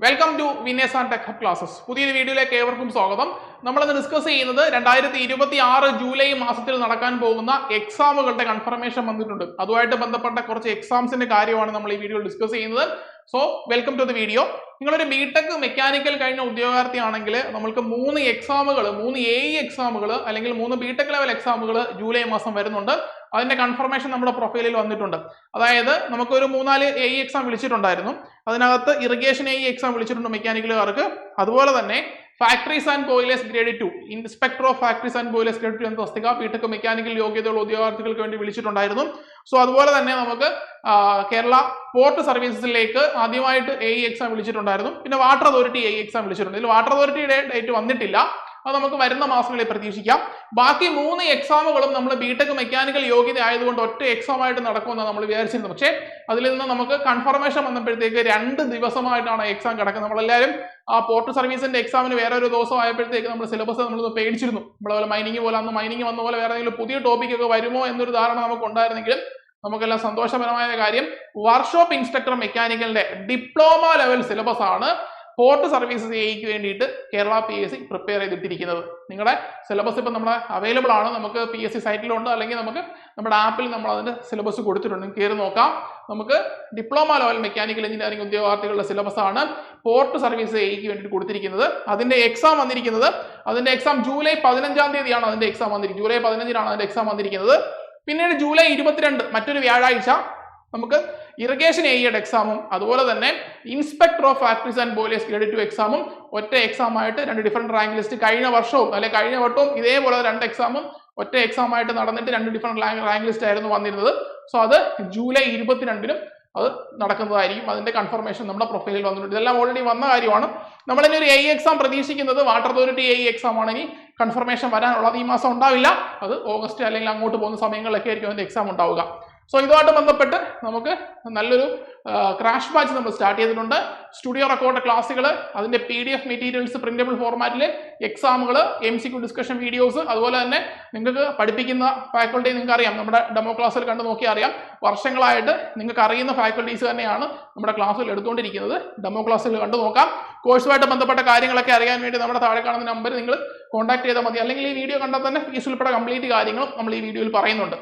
Welcome to വിനേസ് and tech classes. പുതിയൊരു വീഡിയോയിലേക്ക് ഏവർക്കും സ്വാഗതം. നമ്മളിന്ന് ഡിസ്കസ് ചെയ്യുന്നത് 2026 ജൂലൈ മാസത്തിൽ നടക്കാൻ പോകുന്ന എക്സാമുകളുടെ കൺഫർമേഷൻ വന്നിട്ടുണ്ട്. അതുമായിട്ട് ബന്ധപ്പെട്ട കുറച്ച് എക്സാംസിന്റെ കാര്യമാണ് നമ്മൾ ഈ വീഡിയോയിൽ ഡിസ്കസ് ചെയ്യുന്നത്. So welcome to the video. നിങ്ങളൊരു ബിടെക് മെക്കാനിക്കൽ കഴിഞ്ഞ ഉദ്യോഗാർത്ഥിയാണെങ്കിൽ നമ്മൾക്ക് 3 എക്സാമുകൾ, 3 AE എക്സാമുകൾ അല്ലെങ്കിൽ 3 ബിടെക് ലെവൽ എക്സാമുകൾ ജൂലൈ മാസം വരുന്നുണ്ട്. അതിന്റെ കൺഫർമേഷൻ നമ്മുടെ പ്രൊഫൈലിൽ വന്നിട്ടുണ്ട്. അതായത് നമുക്കൊരു 3-4 AE എക്സാം വിളിച്ചിട്ടുണ്ടായിരുന്നു. അതിനകത്ത് ഇറിഗേഷൻ AE എക്സാം വിളിച്ചിട്ടുണ്ട് മെക്കാനിക്കലുകാർക്ക്. അതുപോലെ തന്നെ factories and boilers grade 2 inspector of factories and boilers grade 2 എന്ന തസ്തിക ബിടെക് മെക്കാനിക്കൽ യോഗ്യതയുള്ള ഉദ്യോഗാർത്ഥികൾക്ക് വേണ്ടി വിളിച്ചിട്ടുണ്ടായിരുന്നു. സോ അതുപോലെ തന്നെ നമുക്ക് കേരള പോർട്ട് സർവീസസിലേക്ക് ആദ്യമായിട്ട് AE എക്സാം വിളിച്ചിട്ടുണ്ടായിരുന്നു. പിന്നെ വാട്ടർ അതോറിറ്റി AE എക്സാം വിളിച്ചിട്ടുണ്ട്. ഇതിൽ വാട്ടർ അതോറിറ്റിയുടെ ഡേറ്റ് വന്നിട്ടില്ല. അത് നമുക്ക് വരുന്ന മാസങ്ങളിൽ പ്രതീക്ഷിക്കാം. ബാക്കി 3 എക്സാമുകളും നമ്മൾ ബിടെക് മെക്കാനിക്കൽ യോഗ്യത ആയതുകൊണ്ട് ഒറ്റ എക്സാം ആയിട്ട് നടക്കുമെന്നാണ് നമ്മൾ വിചാരിച്ചിരുന്നത്. പക്ഷേ അതിൽ നിന്ന് നമുക്ക് കൺഫർമേഷൻ വന്നപ്പോഴത്തേക്ക് 2 ദിവസമായിട്ടാണ് എക്സാം കിടക്കുന്നത്. നമ്മളെല്ലാവരും ആ പോർട്ട് സർവീസിന്റെ എക്സാമിന് വേറെ ഒരു ദിവസം ആയപ്പോഴത്തേക്ക് നമ്മൾ സിലബസ് നമ്മൾ പേടിച്ചിരുന്നു. നമ്മളെ മൈനിങ് പോലെ അന്ന് മൈനിങ് വന്ന പോലെ വേറെ ഏതെങ്കിലും പുതിയ ടോപ്പിക് ഒക്കെ വരുമോ എന്നൊരു ധാരണ നമുക്ക് ഉണ്ടായിരുന്നെങ്കിലും നമുക്കെല്ലാം സന്തോഷപരമായ കാര്യം വർക്ക്ഷോപ്പ് ഇൻസ്ട്രക്ടർ മെക്കാനിക്കലിന്റെ ഡിപ്ലോമ ലെവൽ സിലബസ് ആണ് പോർട്ട് സർവീസസ് AEക്ക് വേണ്ടിയിട്ട് കേരള PSC പ്രിപ്പയർ ചെയ്തിട്ടിരിക്കുന്നത്. നിങ്ങളുടെ സിലബസ് ഇപ്പം നമ്മുടെ അവൈലബിൾ ആണ്. നമുക്ക് PSC സൈറ്റിലുണ്ട്, അല്ലെങ്കിൽ നമുക്ക് നമ്മുടെ ആപ്പിൽ നമ്മൾ അതിന്റെ സിലബസ് കൊടുത്തിട്ടുണ്ട്. കയറി നോക്കാം. നമുക്ക് ഡിപ്ലോമ ലെവൽ മെക്കാനിക്കൽ എഞ്ചിനീയറിംഗ് ഉദ്യോഗാർത്ഥികളുടെ സിലബസ് ആണ് പോർട്ട് സർവീസ് AEക്ക് വേണ്ടിയിട്ട് കൊടുത്തിരിക്കുന്നത്. അതിന്റെ എക്സാം വന്നിരിക്കുന്നത്, അതിന്റെ എക്സാം ജൂലൈ 15-ാം തീയതിയാണ് അതിന്റെ എക്സാം വന്നിരിക്കുന്നത്. ജൂലൈ 15-നാണ് അതിന്റെ എക്സാം വന്നിരിക്കുന്നത്. പിന്നീട് ജൂലൈ 22 മറ്റൊരു വ്യാഴാഴ്ച നമുക്ക് ഇറിഗേഷൻ AEയുടെ എക്സാമും അതുപോലെ തന്നെ inspector of factories and boilers grade 2 എക്സാമും ഒറ്റ എക്സാം ആയിട്ട് 2 ഡിഫറെന്റ് റാങ്ക് ലിസ്റ്റ് കഴിഞ്ഞ വർഷവും കഴിഞ്ഞ വട്ടവും ഇതേപോലെ 2 എക്സാമും ഒറ്റ എക്സാം ആയിട്ട് നടന്നിട്ട് 2 ഡിഫറെന്റ് റാങ്ക് ലിസ്റ്റ് ആയിരുന്നു വന്നിരുന്നത്. സോ അത് ജൂലൈ 22-നും അത് നടക്കുന്നതായിരിക്കും. അതിന്റെ കൺഫർമേഷൻ നമ്മുടെ പ്രൊഫൈലിൽ വന്നിട്ടുണ്ട്. ഇതെല്ലാം ഓൾറെഡി വന്ന കാര്യമാണ്. നമ്മളിനി ഒരു AE എക്സാം പ്രതീക്ഷിക്കുന്നത് വാട്ടർ അതോറിറ്റി AE എക്സാം ആണ്. ഇനി കൺഫർമേഷൻ വരാനുള്ളത് ഈ മാസം ഉണ്ടാവില്ല. അത് ഓഗസ്റ്റ് അല്ലെങ്കിൽ അങ്ങോട്ട് പോകുന്ന സമയങ്ങളിലൊക്കെ ആയിരിക്കും അതിന്റെ എക്സാം ഉണ്ടാവുക. സോ ഇതുമായിട്ട് ബന്ധപ്പെട്ട് നമുക്ക് നല്ലൊരു ക്രാഷ് ബാച്ച് നമ്മൾ സ്റ്റാർട്ട് ചെയ്തിട്ടുണ്ട്. സ്റ്റുഡിയോ റെക്കോർഡ് ക്ലാസ്സുകൾ, അതിന്റെ PDF മെറ്റീരിയൽസ് പ്രിന്റബിൾ ഫോർമാറ്റിൽ, എക്സാമുകൾ, MCQ ഡിസ്കഷൻ വീഡിയോസ്, അതുപോലെ തന്നെ നിങ്ങൾക്ക് പഠിപ്പിക്കുന്ന ഫാക്കൽറ്റി നിങ്ങൾക്ക് അറിയാം. നമ്മുടെ ഡെമോ ക്ലാസ്സിൽ കണ്ടു നോക്കിയാൽ അറിയാം. വർഷങ്ങളായിട്ട് നിങ്ങൾക്ക് അറിയുന്ന ഫാക്കൽറ്റീസ് തന്നെയാണ് നമ്മുടെ ക്ലാസ്സിൽ എടുത്തുകൊണ്ടിരിക്കുന്നത്. ഡെമോ ക്ലാസ്സിൽ കണ്ടു നോക്കാം. കോഴ്സുമായിട്ട് ബന്ധപ്പെട്ട കാര്യങ്ങളൊക്കെ അറിയാൻ വേണ്ടി നമ്മുടെ താഴെ കാണുന്ന നമ്പർ നിങ്ങൾ കോൺടാക്ട് ചെയ്താൽ മതി. അല്ലെങ്കിൽ ഈ വീഡിയോ കണ്ടാൽ തന്നെ ഫീസ് ഉൾപ്പെടെ കംപ്ലീറ്റ് കാര്യങ്ങളും നമ്മൾ ഈ വീഡിയോയിൽ പറയുന്നുണ്ട്.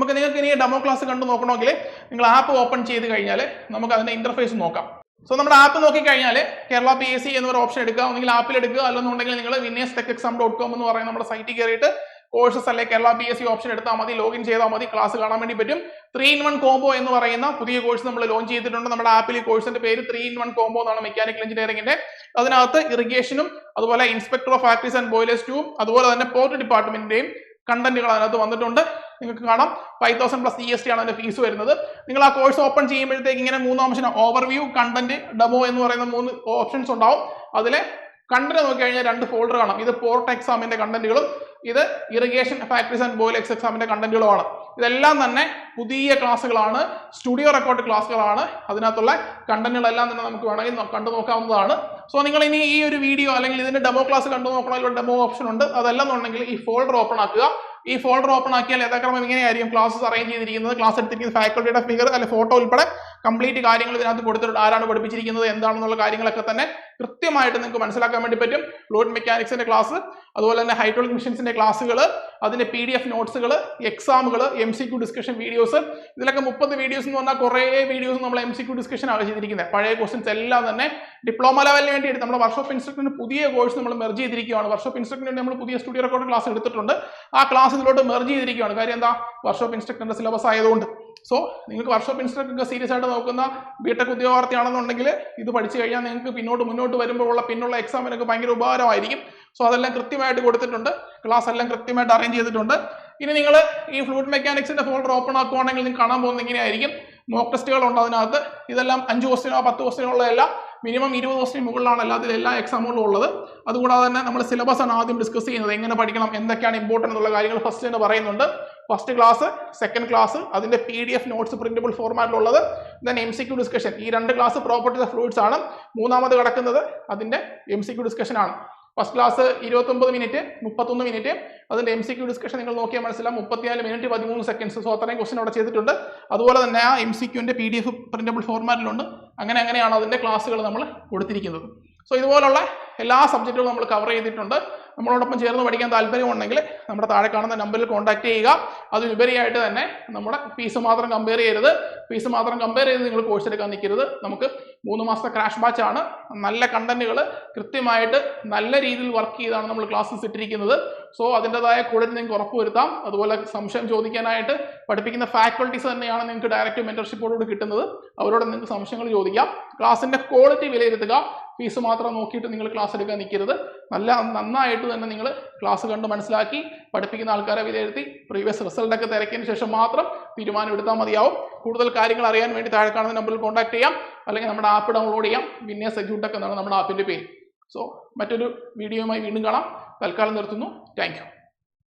നിങ്ങൾക്ക് ഇനി ഡെമോ ക്ലാസ് കണ്ടു നോക്കണമെങ്കിൽ നിങ്ങൾ ആപ്പ് ഓപ്പൺ ചെയ്ത് കഴിഞ്ഞാൽ നമുക്ക് അതിന്റെ ഇന്റർഫേസ് നോക്കാം. സോ നമ്മുടെ ആപ്പ് നോക്കിക്കഴിഞ്ഞാൽ കേരള PSC എന്നൊരു ഓപ്ഷൻ എടുക്കുക. ഒന്നെങ്കിൽ ആപ്പിൽ എടുക്കുക, അല്ലെന്നുണ്ടെങ്കിൽ നിങ്ങൾ winners-tech-exam.com എന്ന് പറയുന്ന നമ്മുടെ സൈറ്റിൽ കയറിയിട്ട് കോഴ്സസ് അല്ലെങ്കിൽ കേരള PSC ഓപ്ഷൻ എടുത്താൽ മതി. ലോഗിൻ ചെയ്താൽ മതി. ക്ലാസ് കാണാൻ വേണ്ടി പറ്റും. 3-in-1 കോംബോ എന്ന് പറയുന്ന പുതിയ കോഴ്സ് നമ്മൾ ലോഞ്ച് ചെയ്തിട്ടുണ്ട്. നമ്മുടെ ആപ്പിൽ ഈ കോഴ്സിന്റെ പേര് 3-in-1 കോംബോ എന്നാണ്, മെക്കാനിക്കൽ എഞ്ചിനീയറിംഗിന്റെ. അതിനകത്ത് ഇറിഗേഷനും അതുപോലെ inspector of factories and boilers 2 അതുപോലെ തന്നെ പോർട്ട് ഡിപ്പാർട്ട്മെന്റിന്റെയും കണ്ടന്റുകൾ അതിനകത്ത് വന്നിട്ടുണ്ട്. നിങ്ങൾക്ക് കാണാം 5000 + GST ആണ് അതിന്റെ ഫീസ് വരുന്നത്. നിങ്ങൾ ആ കോഴ്സ് ഓപ്പൺ ചെയ്യുമ്പോഴത്തേക്ക് ഇങ്ങനെ 3 ഓപ്ഷൻ, ഓവർവ്യൂ, കണ്ടന്റ്, ഡെമോ എന്ന് പറയുന്ന 3 ഓപ്ഷൻസ് ഉണ്ടാവും. അതിലെ കണ്ടന്റ് നോക്കി കഴിഞ്ഞാൽ 2 ഫോൾഡർ കാണാം. ഇത് പോർട്ട് എക്സാമിന്റെ കണ്ടന്റുകളും ഇത് ഇറിഗേഷൻ ഫാക്ടറീസ് ആൻഡ് ബോയിലേഴ്സ് എക്സാമിന്റെ കണ്ടന്റുകളുമാണ്. ഇതെല്ലാം തന്നെ പുതിയ ക്ലാസ്സുകളാണ്, സ്റ്റുഡിയോ റെക്കോർഡ് ക്ലാസ്സുകളാണ്. അതിനകത്തുള്ള കണ്ടന്റുകളെല്ലാം തന്നെ നമുക്ക് വേണമെങ്കിൽ കണ്ടു നോക്കാവുന്നതാണ്. സോ നിങ്ങൾ ഇനി ഈ ഒരു വീഡിയോ അല്ലെങ്കിൽ ഇതിന്റെ ഡെമോ ക്ലാസ് കണ്ടു നോക്കണമെങ്കിൽ ഡെമോ ഓപ്ഷൻ ഉണ്ട്. അതല്ല എന്നുണ്ടെങ്കിൽ ഈ ഫോൾഡർ ഓപ്പൺ ആക്കുക. ഈ ഫോൾഡർ ഓപ്പൺ ആക്കിയാൽ യഥാക്രമം ഇങ്ങനെയായിരിക്കും ക്ലാസ്സസ് അറേഞ്ച് ചെയ്തിരിക്കുന്നത്. ക്ലാസ് എടുത്തിരിക്കുന്ന ഫാക്കൽറ്റിയുടെ ഫിഗർ അല്ലെ ഫോട്ടോ ഉൾപ്പെടെ കംപ്ലീറ്റ് കാര്യങ്ങൾ ഇതിനകത്ത് കൊടുത്തിട്ടുണ്ട്. ആരാണ് പഠിപ്പിച്ചിരിക്കുന്നത്, എന്താണെന്നുള്ള കാര്യങ്ങളൊക്കെ തന്നെ കൃത്യമായിട്ട് നിങ്ങൾക്ക് മനസ്സിലാക്കാൻ വേണ്ടി പറ്റും. ഫ്ലൂയിഡ് മെക്കാനിക്സിന്റെ ക്ലാസ്, അതുപോലെ തന്നെ ഹൈഡ്രോളിക് മെഷീൻസിന്റെ ക്ലാസ്സുകൾ, അതിന്റെ PDF നോട്ട്സുകൾ, എക്സാമുകൾ, MCQ ഡിസ്കഷൻ വീഡിയോസ്. ഇതിലൊക്കെ 30 വീഡിയോസ് എന്ന് പറഞ്ഞാൽ കുറേ വീഡിയോസ് നമ്മൾ MCQ ഡിസ്കഷൻ ആണ് ചെയ്തിരിക്കുന്നത്. പഴയ ക്വസ്റ്റ്യൻസ് എല്ലാം തന്നെ ഡിപ്ലോമ ലെവലിന് വേണ്ടിയിട്ട് നമ്മുടെ വർക്ക്ഷോപ്പ് ഇൻസ്ട്രക്ടറിന് പുതിയ കോഴ്സ് നമ്മൾ മെർജ് ചെയ്തിരിക്കുകയാണ്. വർക്ക്ഷോപ്പ് ഇൻസ്ട്രക്ടറിന് നമ്മൾ പുതിയ സ്റ്റുഡിയോ റെക്കോർഡ് ക്ലാസ് എടുത്തിട്ടുണ്ട്. ആ ക്ലാസ് ഇതിലോട്ട് മെർജ് ചെയ്തിരിക്കുകയാണ്. കാര്യം എന്താ, വർക്ക്ഷോപ്പ് ഇൻസ്ട്രക്ടറിന്റെ സിലബസ് ആയതുകൊണ്ട്. സോ നിങ്ങൾക്ക് വർക്ക്ഷോപ്പ് ഇൻസ്ട്രക്ടർക്ക് സീരിയസ് ആയിട്ട് നോക്കുന്ന ബിടെക് ഉദ്യോഗാർത്ഥിയാണെന്നുണ്ടെങ്കിൽ ഇത് പഠിച്ചു കഴിഞ്ഞാൽ നിങ്ങൾക്ക് മുന്നോട്ട് വരുമ്പോഴുള്ള പിന്നുള്ള എക്സാമിനൊക്കെ ഭയങ്കര ഉപകാരമായിരിക്കും. സോ അതെല്ലാം കൃത്യമായിട്ട് കൊടുത്തിട്ടുണ്ട്. ക്ലാസ് എല്ലാം കൃത്യമായിട്ട് അറേഞ്ച് ചെയ്തിട്ടുണ്ട്. ഇനി നിങ്ങൾ ഈ ഫ്ലൂയിഡ് മെക്കാനിക്സിന്റെ ഫോൾഡർ ഓപ്പൺ ആക്കുവാണെങ്കിൽ നിങ്ങൾക്ക് കാണാൻ പോകുന്നത് ഇങ്ങനെയായിരിക്കും. മോക്ക് ടെസ്റ്റുകൾ ഉണ്ട് അതിനകത്ത്. ഇതെല്ലാം 5 ക്വസ്റ്റ്യനോ 10 ക്വസ്റ്റ്യനോ ഉള്ളതെല്ലാം മിനിമം 20 ക്വസ്റ്റ്യൻ മുകളിലാണ് എല്ലാ എക്സാമുകളും ഉള്ളത്. അതുകൂടാതെ തന്നെ നമ്മൾ സിലബസ് ആണ് ആദ്യം ഡിസ്കസ് ചെയ്യുന്നത്. എങ്ങനെ പഠിക്കണം, എന്തൊക്കെയാണ് ഇമ്പോർട്ടൻ്റ് എന്നുള്ള കാര്യങ്ങൾ ഫസ്റ്റ് തന്നെ പറയുന്നുണ്ട്. ഫസ്റ്റ് ക്ലാസ്, സെക്കൻഡ് ക്ലാസ്, അതിന്റെ PDF നോട്ട്സ് പ്രിന്റബിൾ ഫോർമാറ്റിലുള്ളത്, ദെൻ MCQ ഡിസ്കഷൻ. ഈ 2 ക്ലാസ് പ്രോപ്പർട്ടീസ് ഓഫ് ഫ്ലൂയിഡ്സ് ആണ്. മൂന്നാമത് കിടക്കുന്നത് അതിന്റെ MCQ ഡിസ്കഷൻ ആണ്. First class 29 minute, 31 minute. അതിന്റെ MCQ ഡിസ്കഷൻ നിങ്ങൾ നോക്കിയാൽ മനസ്സിലാവും. 34 മിനിറ്റ് 13 സെക്കൻഡ്സ്. സോ അത്രയും ക്വസ്റ്റൻ അവിടെ ചെയ്തിട്ടുണ്ട്. അതുപോലെ തന്നെ ആ MCQന്റെ PDF പ്രിന്റബിൾ ഫോർമാറ്റിലുണ്ട്. അങ്ങനെയാണ് അതിൻ്റെ ക്ലാസ്സുകൾ നമ്മൾ കൊടുത്തിരിക്കുന്നത്. സോ ഇതുപോലുള്ള എല്ലാ സബ്ജക്റ്റുകളും നമ്മൾ കവർ ചെയ്തിട്ടുണ്ട്. നമ്മളോടൊപ്പം ചേർന്ന് പഠിക്കാൻ താല്പര്യമുണ്ടെങ്കിൽ നമ്മുടെ താഴെ കാണുന്ന നമ്പറിൽ കോൺടാക്ട് ചെയ്യുക. അതിനുപരിയായിട്ട് തന്നെ നമ്മുടെ ഫീസ് മാത്രം കമ്പയർ ചെയ്ത് നിങ്ങൾ കോഴ്സ് എടുക്കാൻ നിൽക്കരുത്. നമുക്ക് 3 മാസത്തെ ക്രാഷ് ബാച്ച് ആണ്. നല്ല കണ്ടന്റുകൾ കൃത്യമായിട്ട് നല്ല രീതിയിൽ വർക്ക് ചെയ്താണ് നമ്മൾ ക്ലാസ്സസ് ഇട്ടിരിക്കുന്നത്. സോ അതിൻ്റെതായ ക്വാളിറ്റി നിങ്ങൾക്ക് ഉറപ്പുവരുത്താം. അതുപോലെ സംശയം ചോദിക്കാനായിട്ട് പഠിപ്പിക്കുന്ന ഫാക്കൾട്ടീസ് തന്നെയാണ് നിങ്ങൾക്ക് ഡയറക്റ്റ് മെന്റർഷിപ്പോടുകൂടി കിട്ടുന്നത്. അവരോട് നിങ്ങൾക്ക് സംശയങ്ങൾ ചോദിക്കാം. ക്ലാസ്സിന്റെ ക്വാളിറ്റി വിലയിരുത്തുക. ഫീസ് മാത്രം നോക്കിയിട്ട് നിങ്ങൾ ക്ലാസ് എടുക്കാൻ നിൽക്കരുത്. നന്നായിട്ട് തന്നെ നിങ്ങൾ ക്ലാസ് കണ്ട് മനസ്സിലാക്കി പഠിപ്പിക്കുന്ന ആൾക്കാരെ വിലയിരുത്തി പ്രീവിയസ് റിസൾട്ടൊക്കെ തിരക്കിയതിന് ശേഷം മാത്രം തീരുമാനം എടുത്താൽ മതിയാവും. കൂടുതൽ കാര്യങ്ങൾ അറിയാൻ വേണ്ടി താഴെ കാണുന്ന നമ്പറിൽ കോൺടാക്ട് ചെയ്യാം. അല്ലെങ്കിൽ നമ്മുടെ ആപ്പ് ഡൗൺലോഡ് ചെയ്യാം. വിന്നേഴ്സ് എക്സിക്യൂട്ടൊക്കെ എന്നാണ് നമ്മുടെ ആപ്പിൻ്റെ പേര്. സോ മറ്റൊരു വീഡിയോയുമായി വീണ്ടും കാണാം. തൽക്കാലം നിർത്തുന്നു. Thank you.